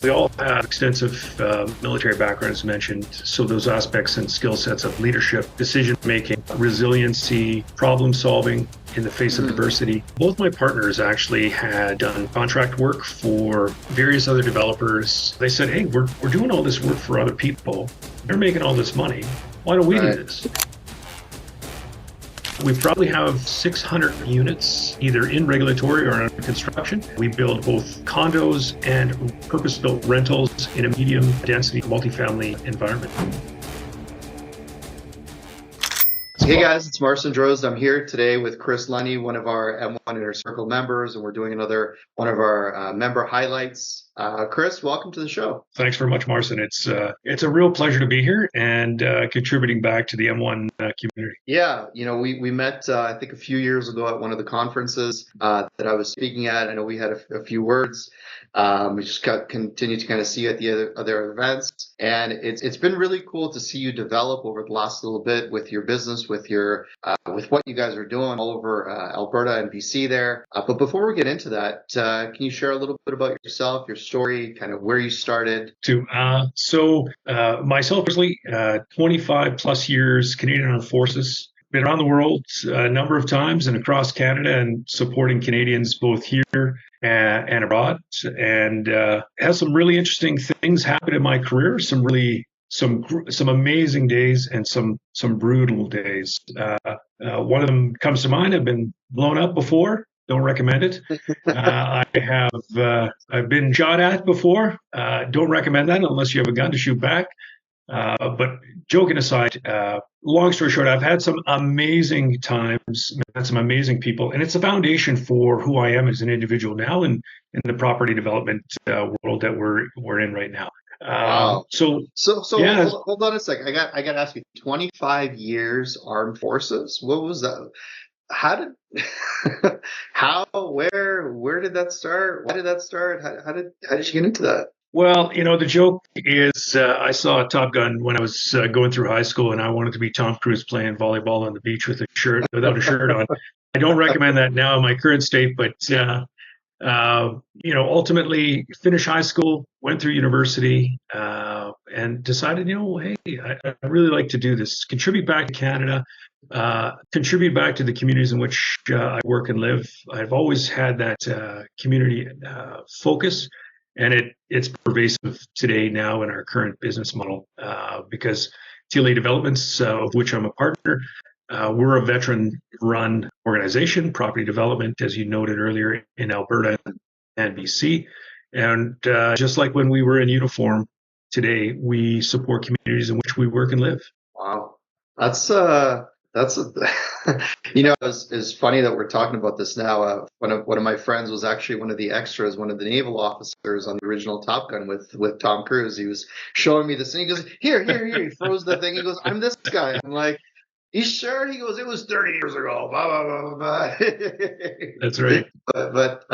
We all have extensive military backgrounds mentioned, so those aspects and skill sets of leadership, decision making, resiliency, problem solving in the face of adversity. Both my partners actually had done contract work for various other developers. They said, hey, we're doing all this work for other people. They're making all this money. Why don't we do this? We probably have 600 units either in regulatory or under construction. We build both condos and purpose-built rentals in a medium density multifamily environment. Hey guys, it's Marcin Drozd. I'm here today with Chris Lunney, one of our M1 Inner Circle members, and we're doing another one of our member highlights. Chris, welcome to the show. Thanks very much, Marcin. It's a real pleasure to be here and contributing back to the M1 community. Yeah, we met I think a few years ago at one of the conferences that I was speaking at. I know we had a few words. We just continue to kind of see you at the other events, and it's been really cool to see you develop over the last little bit with your business, with your with what you guys are doing all over Alberta and BC there. But before we get into that, can you share a little bit about yourself, your story, kind of where you started? Myself personally, 25 plus years Canadian Armed Forces. Been around the world a number of times and across Canada and supporting Canadians both here and abroad, and has some really interesting things happen in my career. Some amazing days and some brutal days. One of them comes to mind. I've been blown up before. Don't recommend it. I've been shot at before. Don't recommend that unless you have a gun to shoot back. But joking aside, long story short, I've had some amazing times, met some amazing people, and it's a foundation for who I am as an individual now and in the property development world that we're in right now. Wow. So yeah. Hold on a second. I got to ask you. 25 years armed forces. What was that? How did where did that start? Why did that start? How did you get into that? Well, the joke is I saw Top Gun when I was going through high school, and I wanted to be Tom Cruise playing volleyball on the beach without a shirt on. I don't recommend that now in my current state, but ultimately finished high school, went through university, and decided, hey, I really like to do this, contribute back to Canada, contribute back to the communities in which I work and live. I've always had that community focus. And it's pervasive today now in our current business model because TLA Developments, of which I'm a partner, we're a veteran-run organization, property development, as you noted earlier, in Alberta and BC. And just like when we were in uniform, today we support communities in which we work and live. Wow, that's it's funny that we're talking about this now. One of my friends was actually one of the extras, one of the naval officers on the original Top Gun with Tom Cruise. He was showing me this, and he goes, "Here." He froze the thing. He goes, "I'm this guy." I'm like, "You sure?" He goes, "It was 30 years ago." Blah blah blah blah blah. That's right. But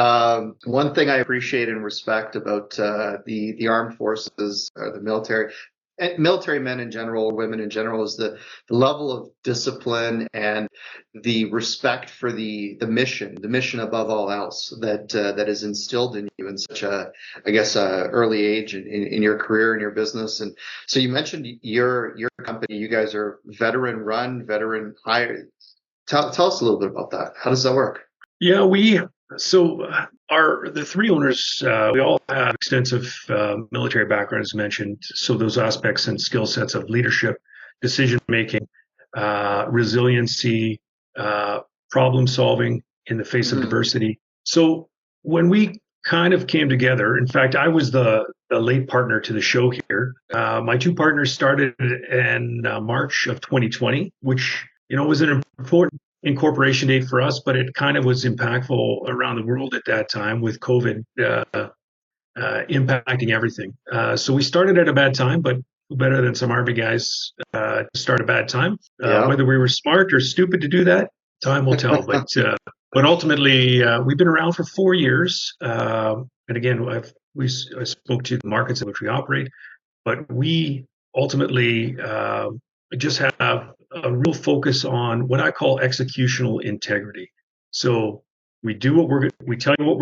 one thing I appreciate and respect about the armed forces, or the military, and military men in general, women in general, is the level of discipline and the respect for the mission above all else that is instilled in you in such early age in your career and your business. And so you mentioned your company, you guys are veteran run, veteran hired. Tell us a little bit about that. How does that work? Yeah, the three owners, we all have extensive military backgrounds mentioned. So those aspects and skill sets of leadership, decision making, resiliency, problem solving in the face of adversity. So when we kind of came together, in fact, I was the late partner to the show here. My two partners started in March of 2020, which was an important incorporation date for us, but it kind of was impactful around the world at that time with COVID impacting everything. So we started at a bad time, but better than some Army guys to start a bad time. Whether we were smart or stupid to do that, time will tell. But ultimately, we've been around for 4 years. And again, I spoke to the markets in which we operate, but we ultimately just have a real focus on what I call executional integrity. So we tell you what we're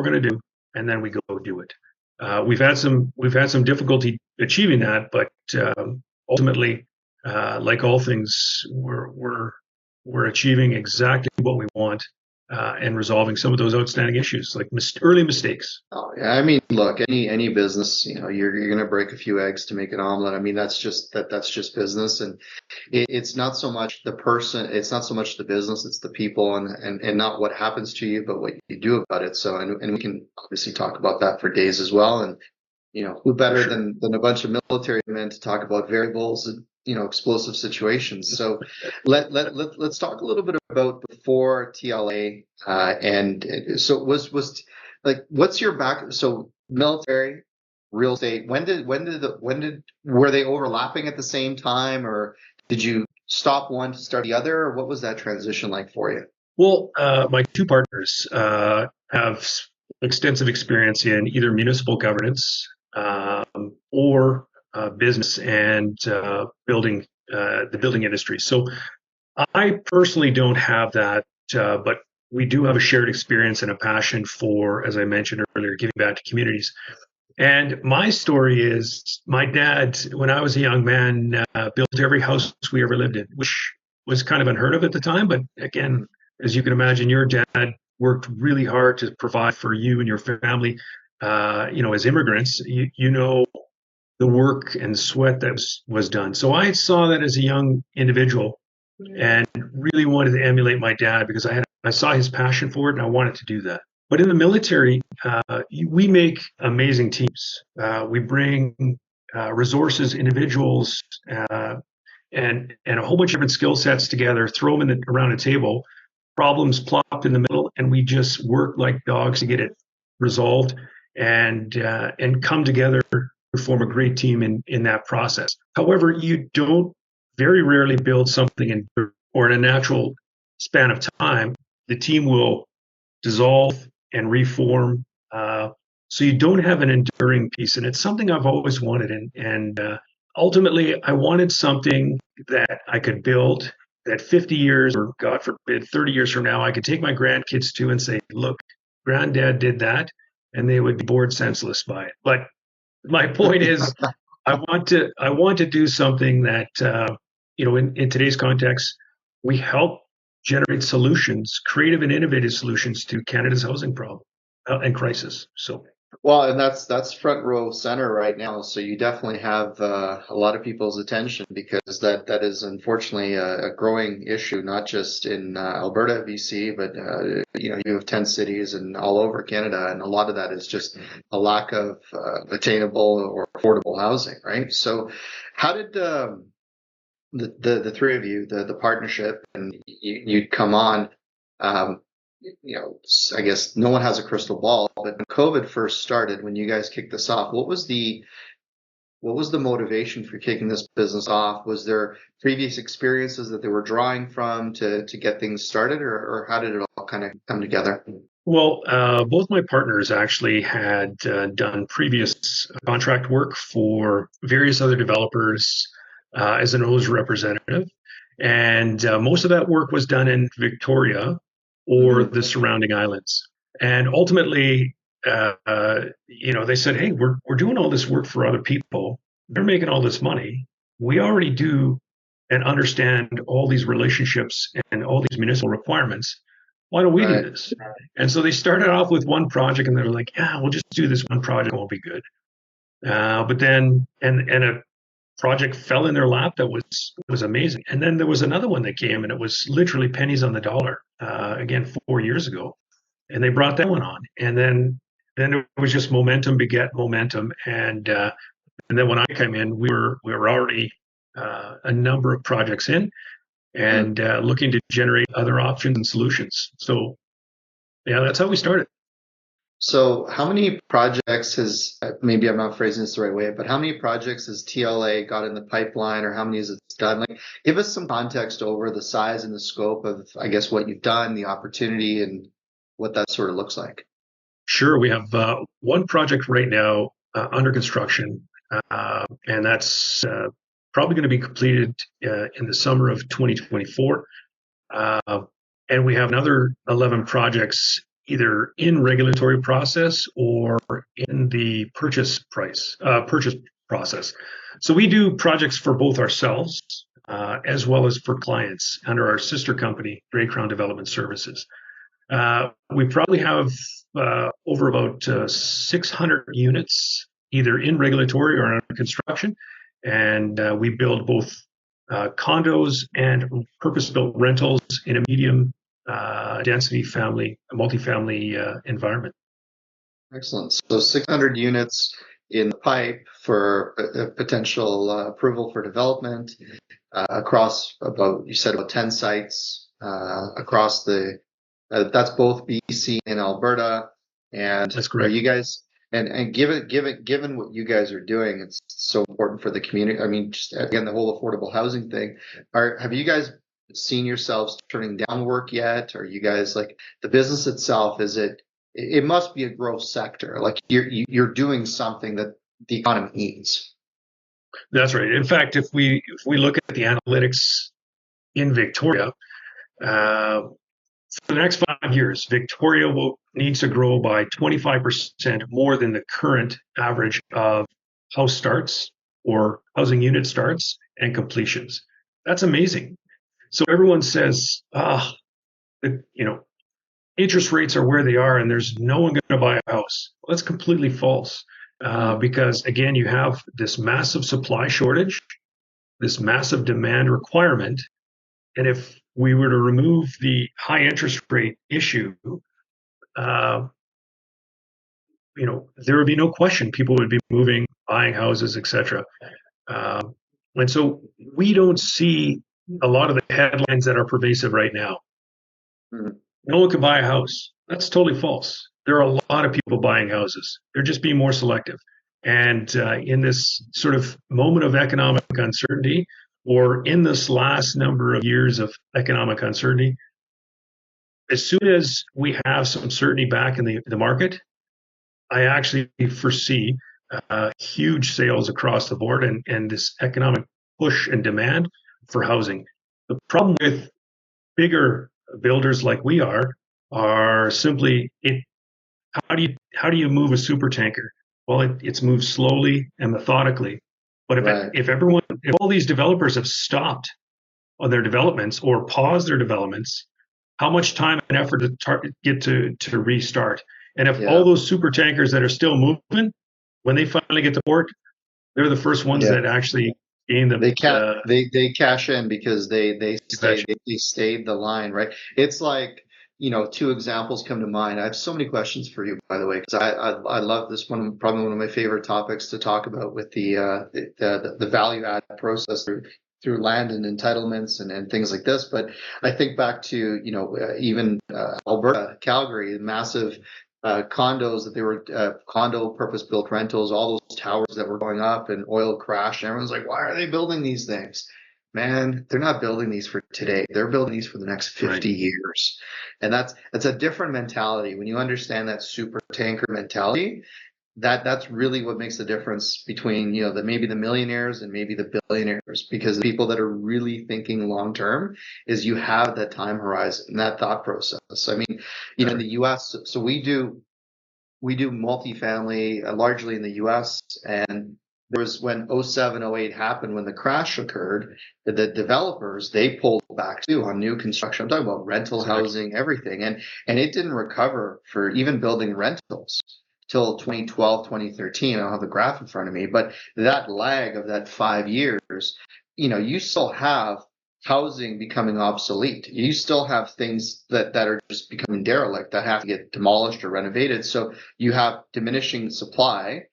going to do, and then we go do it. We've had some difficulty achieving that, but ultimately, like all things, we're achieving exactly what we want, and resolving some of those outstanding issues, like early mistakes. Oh, yeah. I mean, look, any business, you're going to break a few eggs to make an omelet. I mean, that's just business, and it's not so much the person, it's not so much the business, it's the people, and not what happens to you, but what you do about it. So, and we can obviously talk about that for days as well. And who For better sure. than a bunch of military men to talk about variables and explosive situations. So let's talk a little bit about before TLA, and so was like, what's your back? So military, real estate. When did were they overlapping at the same time, or did you stop one to start the other, or what was that transition like for you? Well, my two partners have extensive experience in either municipal governance, or business and the building industry. So I personally don't have that, but we do have a shared experience and a passion for, as I mentioned earlier, giving back to communities. And my story is my dad, when I was a young man, built every house we ever lived in, which was kind of unheard of at the time. But again, as you can imagine, your dad worked really hard to provide for you and your family. As immigrants, you know the work and sweat that was done. So I saw that as a young individual and really wanted to emulate my dad because I saw his passion for it and I wanted to do that. But in the military, we make amazing teams. We bring resources, individuals, and a whole bunch of different skill sets together, throw them around a table, problems plopped in the middle, and we just work like dogs to get it resolved and come together to form a great team in that process. However, you don't very rarely build something in a natural span of time. The team will dissolve and reform. So you don't have an enduring piece, and it's something I've always wanted. And ultimately, I wanted something that I could build that 50 years, or God forbid, 30 years from now, I could take my grandkids to and say, "Look, Granddad did that," and they would be bored senseless by it. But my point is, I want to do something that in today's context, we help generate solutions, creative and innovative solutions to Canada's housing problem and crisis. So Well, and that's front row center right now. So you definitely have a lot of people's attention, because that is unfortunately a growing issue, not just in Alberta, BC, but you have 10 cities and all over Canada, and a lot of that is just a lack of attainable or affordable housing, right? So, how did the three of you, the partnership, and you'd come on? Um, I guess no one has a crystal ball, but when COVID first started, when you guys kicked this off, what was the motivation for kicking this business off? Was there previous experiences that they were drawing from to get things started, or how did it all kind of come together? well, both my partners actually had done previous contract work for various other developers as an OZ representative. And most of that work was done in Victoria or Hmm. the surrounding islands. And ultimately, they said, "Hey, we're doing all this work for other people. They're making all this money. We already do and understand all these relationships and all these municipal requirements. Why don't we do Right. this?" And so they started off with one project, and they're like, "Yeah, we'll just do this one project. It won't be good." But then, and a project fell in their lap that was amazing. And then there was another one that came, and it was literally pennies on the dollar. Again, 4 years ago, and they brought that one on, and then it was just momentum beget momentum, and then when I came in, we were already a number of projects in, Hmm. and looking to generate other options and solutions. So yeah, that's how we started. So, how many projects has, maybe I'm not phrasing this the right way, but how many projects has TLA got in the pipeline, or how many has it done? Like, give us some context over the size and the scope of, I guess, what you've done, the opportunity, and what that sort of looks like. Sure, we have one project right now under construction, and that's probably going to be completed in the summer of 2024. Uh, and we have another 11 projects either in regulatory process or in the purchase process. So we do projects for both ourselves as well as for clients under our sister company, Grey Crown Development Services. We probably have over about 600 units either in regulatory or under construction, and we build both condos and purpose-built rentals in a medium density multifamily environment. Excellent. So 600 units in the pipe for potential approval for development across you said about 10 sites across that's both BC and Alberta. And that's correct. Are you guys, and given what you guys are doing, it's so important for the community. I mean, just again, the whole affordable housing thing. Have you guys seen yourselves turning down work yet? Are you guys like the business itself? It must be a growth sector. Like you're doing something that the economy needs. That's right. In fact, if we look at the analytics in Victoria, for the next 5 years, Victoria needs to grow by 25% more than the current average of house starts or housing unit starts and completions. That's amazing. So everyone says, interest rates are where they are and there's no one going to buy a house. Well, that's completely false because, again, you have this massive supply shortage, this massive demand requirement. And if we were to remove the high interest rate issue, there would be no question people would be moving, buying houses, etc. And so we don't see a lot of the headlines that are pervasive right now. Mm-hmm. No one can buy a house. That's totally false. There are a lot of people buying houses. They're just being more selective. And in this sort of moment of economic uncertainty, or in this last number of years of economic uncertainty, as soon as we have some certainty back in the market, I actually foresee huge sales across the board and this economic push and demand for housing. The problem with bigger builders like we are simply how do you move a super tanker? Well, it's moved slowly and methodically. But if all these developers have stopped on their developments or paused their developments, how much time and effort to get to restart? And if all those super tankers that are still moving, when they finally get to port, they're the first ones that actually gain the. They cash in because they stayed the line, right? It's like, two examples come to mind. I have so many questions for you, by the way, because I love this one. Probably one of my favorite topics to talk about with the value add process through land and entitlements and things like this. But I think back to even Alberta, Calgary, massive condos that they were condo purpose-built rentals, all those towers that were going up and oil crash. And everyone's like, why are they building these things? Man, they're not building these for today. They're building these for the next 50 years. And that's a different mentality. When you understand that super tanker mentality, that's really what makes the difference between, maybe the millionaires and maybe the billionaires, because the people that are really thinking long term is you have that time horizon, that thought process. I mean, in the US, so we do multifamily largely in the US, and there was when 07, 08 happened, when the crash occurred, the developers, they pulled back too on new construction. I'm talking about rental housing, everything. And it didn't recover for even building rentals till 2012, 2013. I don't have the graph in front of me, but that lag of that 5 years, you still have housing becoming obsolete. You still have things that are just becoming derelict that have to get demolished or renovated. So you have diminishing supply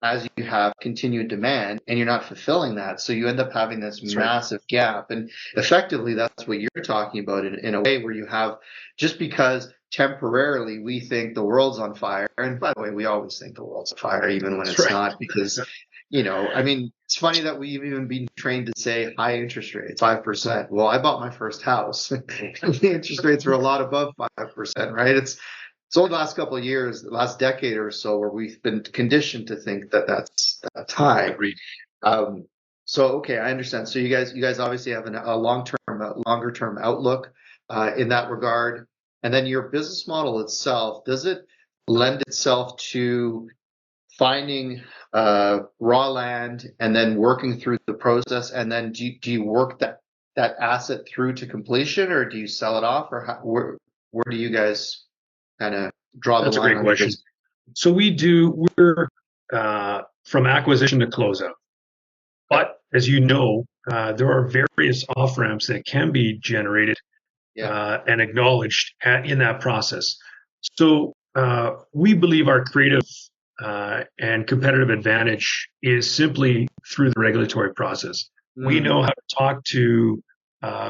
as you have continued demand, and you're not fulfilling that. So you end up having this massive gap. And effectively, that's what you're talking about in a way where you have, just because temporarily we think the world's on fire. And by the way, we always think the world's on fire, even when it's not, because, I mean, it's funny that we've even been trained to say high interest rates, 5%. Well, I bought my first house. The interest rates were a lot above 5%, right? It's only the last couple of years, the last decade or so, where we've been conditioned to think that that's high. Agreed. So, okay, I understand. So you guys obviously have a longer term outlook in that regard. And then your business model itself, does it lend itself to finding raw land and then working through the process? And then do you work that asset through to completion, or do you sell it off, or where do you guys kind of draw the That's a line great on your question. business? So we're from acquisition to closeout. But as you know, there are various off ramps that can be generated Yeah. and acknowledged in that process. So we believe our creative and competitive advantage is simply through the regulatory process. We Mm, know how to talk to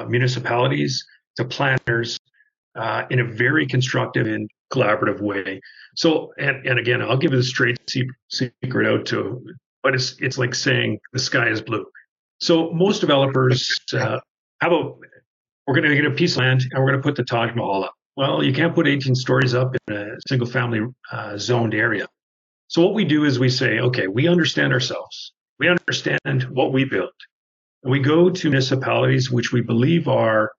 municipalities, to planners in a very constructive and collaborative way. So, and again, I'll give you the straight secret out to, but it's like saying the sky is blue. So most developers have a we're going to get a piece of land and we're going to put the Taj Mahal up. Well, you can't put 18 stories up in a single family zoned area. So what we do is we say, okay, we understand ourselves. We understand what we build. And we go to municipalities which we believe are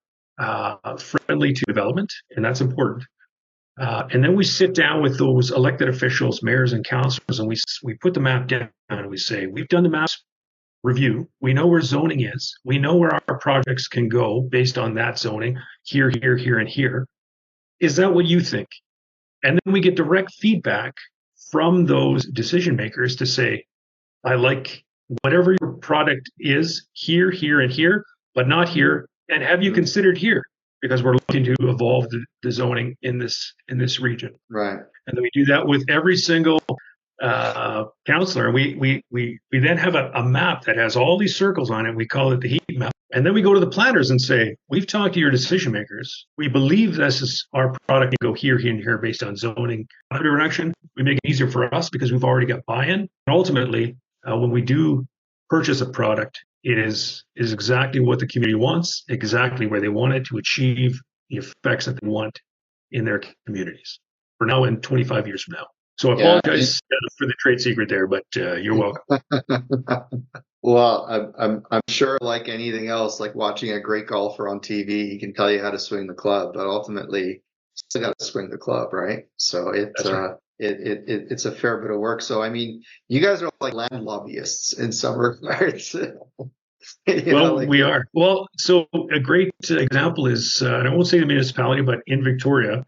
friendly to development, and that's important. And then we sit down with those elected officials, mayors and councilors, and we put the map down and we say, we've done the maps review. We know where zoning is. We know where our projects can go based on that zoning here, here, here, and here. Is that what you think? And then we get direct feedback from those decision makers to say, I like whatever your product is here, here, and here, but not here. And have you considered here? Because we're looking to evolve the zoning in this region. right. And then we do that with every single counselor. And we then have a map that has all these circles on it. We call it the heat map. And then we go to the planners and say, we've talked to your decision makers. We believe this is our product can go here, here, and here based on zoning reduction. We make it easier for us because we've already got buy-in. And ultimately, when we do purchase a product, it is exactly what the community wants, exactly where they want it to achieve the effects that they want in their communities for now and 25 years from now. So I Yeah. apologize for the trade secret there, but you're welcome. Well, I'm sure, like anything else, like watching a great golfer on TV, he can tell you how to swing the club, but ultimately, you still got to swing the club, right? So That's right. it's a fair bit of work. So I mean, you guys are like land lobbyists in some regards. Well, Like we are. Well, so a great example is, and I won't say the municipality, but in Victoria,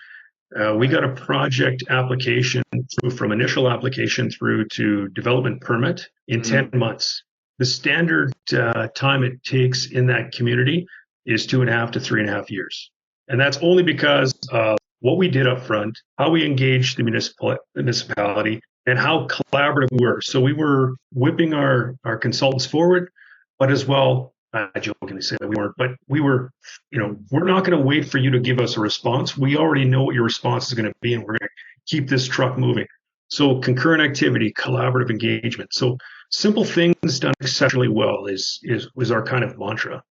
we got a project application through from initial application through to development permit in 10 months. The standard time it takes in that community is 2.5 to 3.5 years. And that's only because of what we did up front, how we engaged the municipality, and how collaborative we were. So we were whipping our consultants forward, but as well, I jokingly say that we weren't, but we were, we're not going to wait for you to give us a response. We already know what your response is going to be, and we're going to keep this truck moving. So concurrent activity, collaborative engagement. So simple things done exceptionally well was our kind of mantra.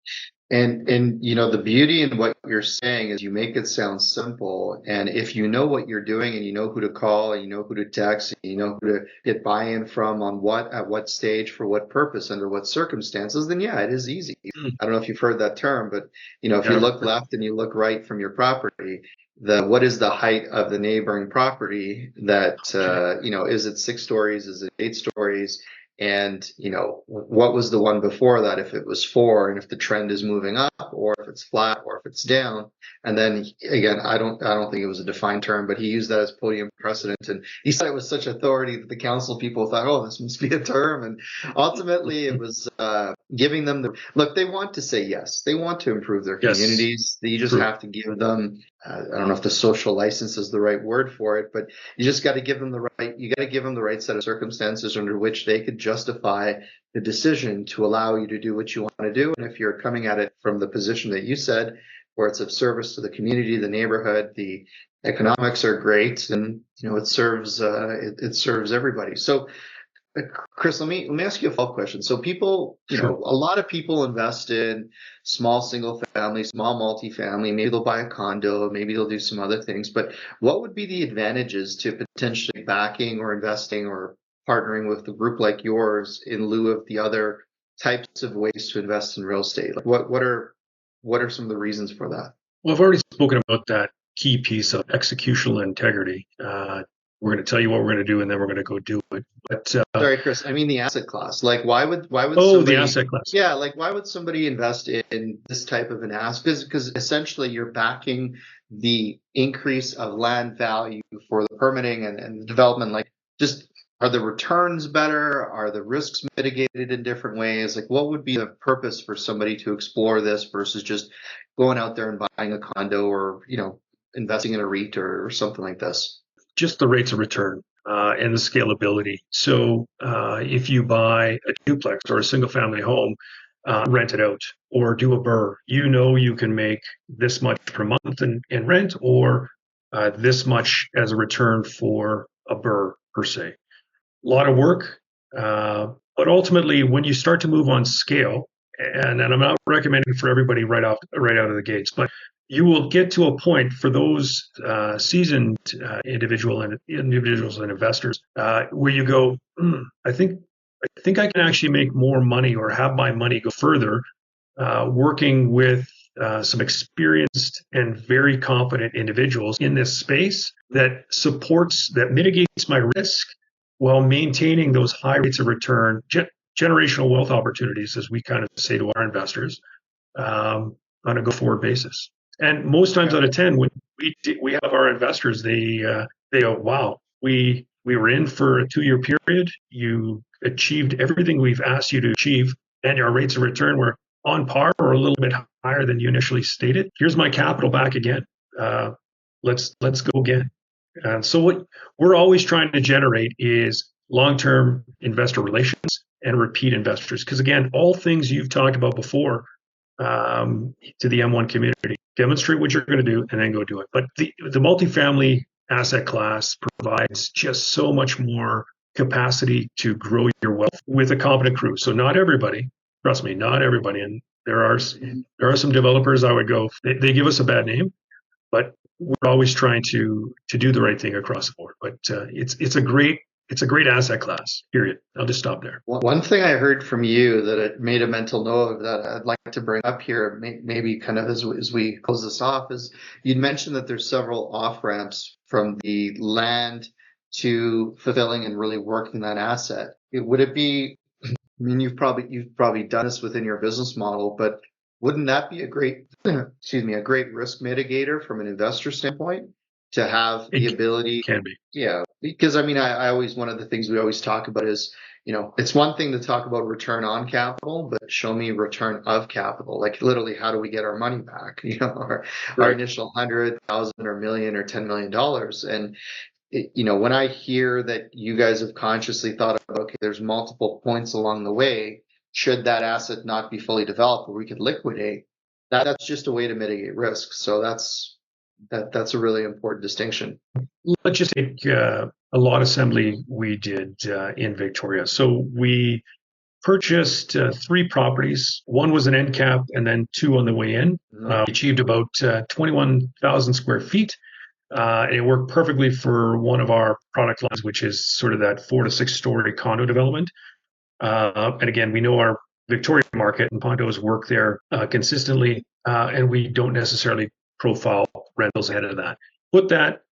And the beauty in what you're saying is you make it sound simple. And if you know what you're doing and you know who to call and you know who to text and you know who to get buy-in from on what at what stage for what purpose under what circumstances, then yeah, it is easy. I don't know if you've heard that term, but if you look left and you look right from your property, what is the height of the neighboring property that is it 6 stories, is it 8 stories? And what was the one before that, if it was 4, and if the trend is moving up or if it's flat or if it's down. And then again, I don't think it was a defined term, but he used that as podium precedent, and he said it was such authority that the council people thought, oh, this must be a term. And ultimately it was giving them look, they want to say yes, they want to improve their communities. You just have to give them I don't know if the social license is the right word for it, but you just got to give them the right set of circumstances under which they could justify the decision to allow you to do what you want to do. And if you're coming at it from the position that you said, where it's of service to the community, the neighborhood, the economics are great, and it serves everybody. So Chris, let me ask you a follow-up question. So people, a lot of people invest in small single family, small multifamily. Maybe they'll buy a condo, maybe they'll do some other things. But what would be the advantages to potentially backing or investing or partnering with a group like yours in lieu of the other types of ways to invest in real estate? Like what are some of the reasons for that? Well, I've already spoken about that key piece of executional integrity. We're going to tell you what we're going to do, and then we're going to go do it. But Sorry, Chris. I mean the asset class. Like, why would the somebody? asset class. Yeah, like why would somebody invest in this type of an asset? Because essentially you're backing the increase of land value for the permitting and the development. Like, just are the returns better? Are the risks mitigated in different ways? Like, what would be the purpose for somebody to explore this versus just going out there and buying a condo or investing in a REIT or something like this? Just the rates of return and the scalability. So if you buy a duplex or a single family home, rent it out or do a BRRRR, you can make this much per month in rent or this much as a return for a BRRRR per se. A lot of work, but ultimately when you start to move on scale, and I'm not recommending for everybody right out of the gates, but you will get to a point for those seasoned individuals and investors where you go, I think I can actually make more money or have my money go further working with some experienced and very competent individuals in this space that mitigates my risk while maintaining those high rates of return, generational wealth opportunities, as we kind of say to our investors, on a go-forward basis. And most times out of 10, when we have our investors, they go, "Wow, we were in for a 2-year period. You achieved everything we've asked you to achieve, and our rates of return were on par or a little bit higher than you initially stated. Here's my capital back again. Let's go again." So what we're always trying to generate is long-term investor relations and repeat investors. Because again, all things you've talked about before to the M1 community, demonstrate what you're going to do and then go do it. But the multifamily asset class provides just so much more capacity to grow your wealth with a competent crew. So not everybody, trust me, not everybody. And there are some developers I would go, they give us a bad name, but we're always trying to do the right thing across the board. But it's a great asset class, period. I'll just stop there. One thing I heard from you that it made a mental note of that I'd like to bring up here, maybe kind of as we close this off, is you'd mentioned that there's several off-ramps from the land to fulfilling and really working that asset. Would it be, I mean, you've probably done this within your business model, but wouldn't that be a great risk mitigator from an investor standpoint to have the ability? Can be. Yeah, because I mean, I always, one of the things we always talk about is, it's one thing to talk about return on capital, but show me return of capital. Like literally, how do we get our money back? Our initial 100,000 or million or $10 million. And when I hear that you guys have consciously thought about, okay, there's multiple points along the way, should that asset not be fully developed where we could liquidate, that's just a way to mitigate risk. So that's a really important distinction. Let's just take a lot assembly we did in Victoria. So we purchased 3 properties. One was an end cap and then 2 on the way in. Achieved about 21,000 square feet. It worked perfectly for one of our product lines, which is sort of that 4 to 6 story condo development. And again, we know our Victoria market and condos work there consistently, and we don't necessarily profile rentals ahead of that.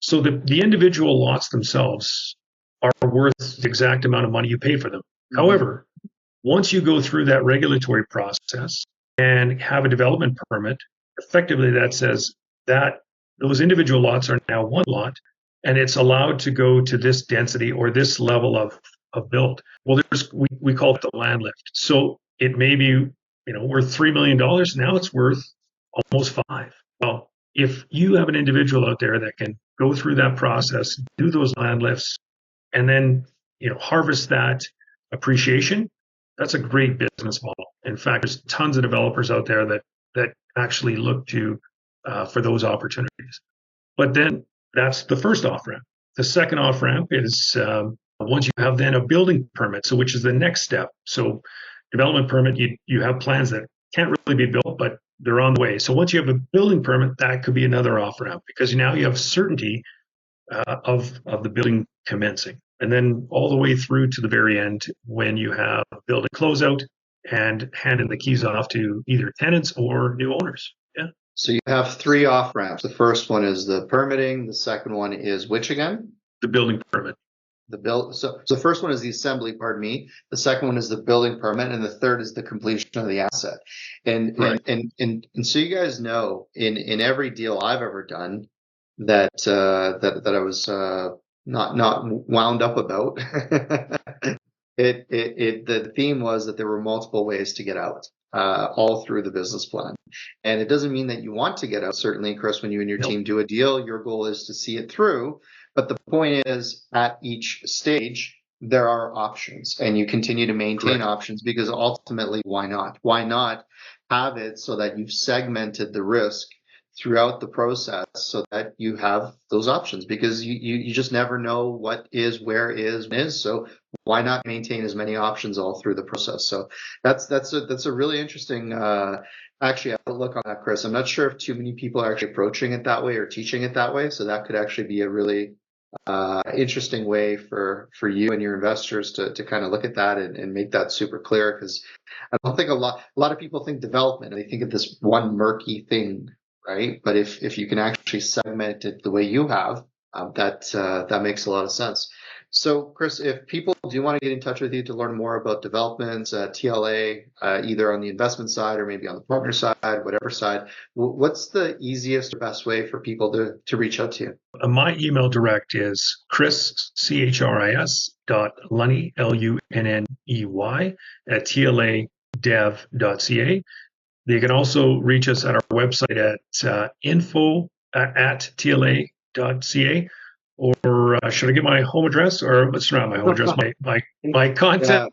So the individual lots themselves are worth the exact amount of money you pay for them. Mm-hmm. However, once you go through that regulatory process and have a development permit, effectively that says that those individual lots are now one lot, and it's allowed to go to this density or this level of build. Well, we call it the land lift. So it may be worth $3 million. Now it's worth almost 5. Well, if you have an individual out there that can go through that process, do those land lifts, and then harvest that appreciation, that's a great business model. In fact, there's tons of developers out there that actually look to for those opportunities. But then that's the first off ramp. The second off ramp is once you have then a building permit, so which is the next step. So development permit, you have plans that can't really be built, but they're on the way. So once you have a building permit, that could be another off ramp because now you have certainty of the building commencing. And then all the way through to the very end when you have building closeout and handing the keys off to either tenants or new owners. Yeah. So you have three off ramps. The first one is the permitting. The second one is which again? The building permit. So the first one is the assembly, pardon me. The second one is the building permit, and the third is the completion of the asset. And Right. and so you guys know, in every deal I've ever done that that I was not wound up about, the theme was that there were multiple ways to get out. All through the business plan. And it doesn't mean that you want to get out. Certainly, Chris, when you and your Nope. team do a deal, your goal is to see it through. But the point is, at each stage, there are options, and you continue to maintain Correct. options because ultimately, why not? Why not have it so that you've segmented the risk throughout the process so that you have those options? Because you just never know what is, where is, when is. So why not maintain as many options all through the process? So that's a really interesting actually outlook on that, Chris. I'm not sure if too many people are actually approaching it that way or teaching it that way. So that could actually be a really interesting way for you and your investors to kind of look at that and make that super clear. Because I don't think a lot of people think development, and they think of this one murky thing, right? But if you can actually segment it the way you have, that makes a lot of sense. So, Chris, if people do want to get in touch with you to learn more about developments, TLA, either on the investment side or maybe on the partner side, whatever side, what's the easiest or best way for people to reach out to you? My email direct is Chris, CHRIS, Lunney, LUNNEY, at tladev.ca. They can also reach us at our website at info at tla.ca. Or should I get my home address? Or it's not my home address, my contact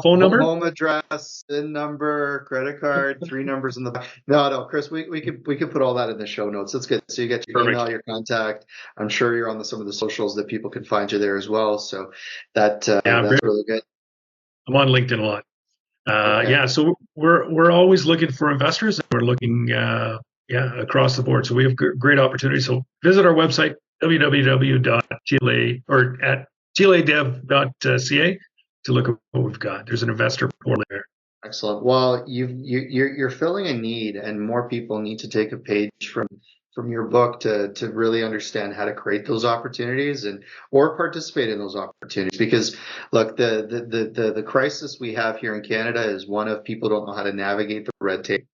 phone number? Home address, PIN number, credit card, three numbers in the back. No, Chris, we could put all that in the show notes. That's good. So you get your Perfect. email, your contact. I'm sure you're on some of the socials that people can find you there as well. So that's really good. I'm on LinkedIn a lot. Okay. Yeah, so we're always looking for investors, and we're looking across the board. So we have great opportunities. So visit our website www.tla or at tladev.ca to look at what we've got. There's an investor portal there. Excellent. Well, you're filling a need, and more people need to take a page from your book to really understand how to create those opportunities or participate in those opportunities. Because look, the crisis we have here in Canada is one of people don't know how to navigate the red tape.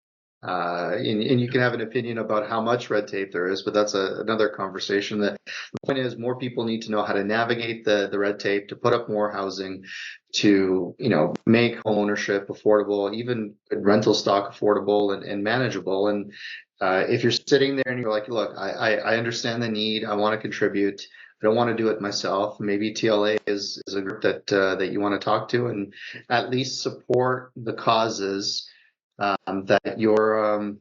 And you can have an opinion about how much red tape there is, but that's another conversation. The point is, more people need to know how to navigate the red tape, to put up more housing, to make home ownership affordable, even rental stock affordable and manageable. And if you're sitting there and you're like, look, I understand the need, I want to contribute, I don't want to do it myself. Maybe TLA is a group that you want to talk to and at least support the causes that you're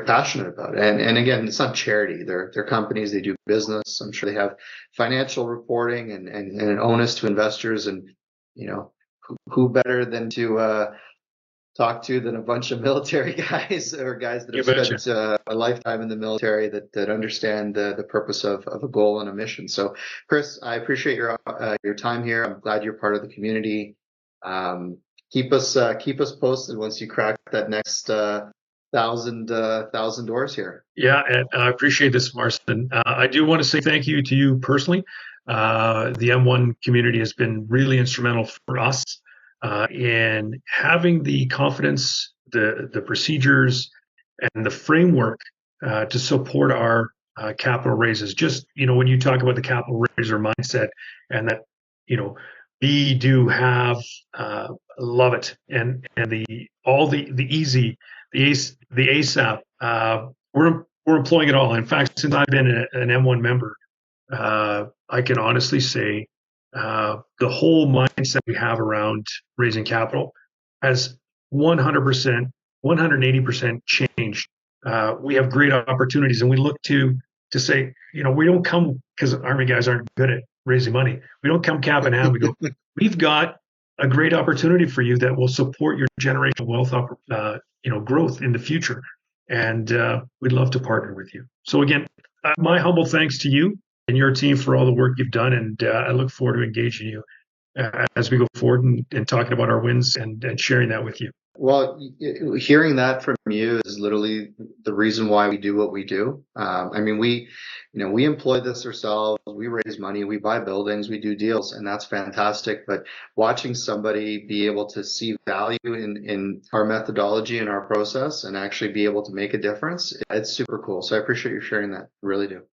passionate about. And again, it's not charity. They're companies. They do business. I'm sure they have financial reporting and an onus to investors. And who better than to talk to than a bunch of military guys or guys that have spent a lifetime in the military that understand the purpose of a goal and a mission. So, Chris, I appreciate your time here. I'm glad you're part of the community. Keep us posted once you crack that next 1,000 doors here. Yeah, and I appreciate this, Marston. I do want to say thank you to you personally. The M1 community has been really instrumental for us in having the confidence, the procedures, and the framework to support our capital raises. Just when you talk about the capital raiser mindset, and that we do have love it, and the easy, the ASAP. We're employing it all. In fact, since I've been an M1 member, I can honestly say the whole mindset we have around raising capital has 100%, 180% changed. We have great opportunities, and we look to say, we don't come because Army guys aren't good at raising money. We don't come cap in hand. We go, we've got a great opportunity for you that will support your generational wealth, growth in the future, and we'd love to partner with you. So again, my humble thanks to you and your team for all the work you've done, and I look forward to engaging you as we go forward and talking about our wins and sharing that with you. Well, hearing that from you is literally the reason why we do what we do. I mean, we employ this ourselves. We raise money, we buy buildings, we do deals, and that's fantastic. But watching somebody be able to see value in our methodology and our process and actually be able to make a difference, it's super cool. So I appreciate you sharing that. Really do.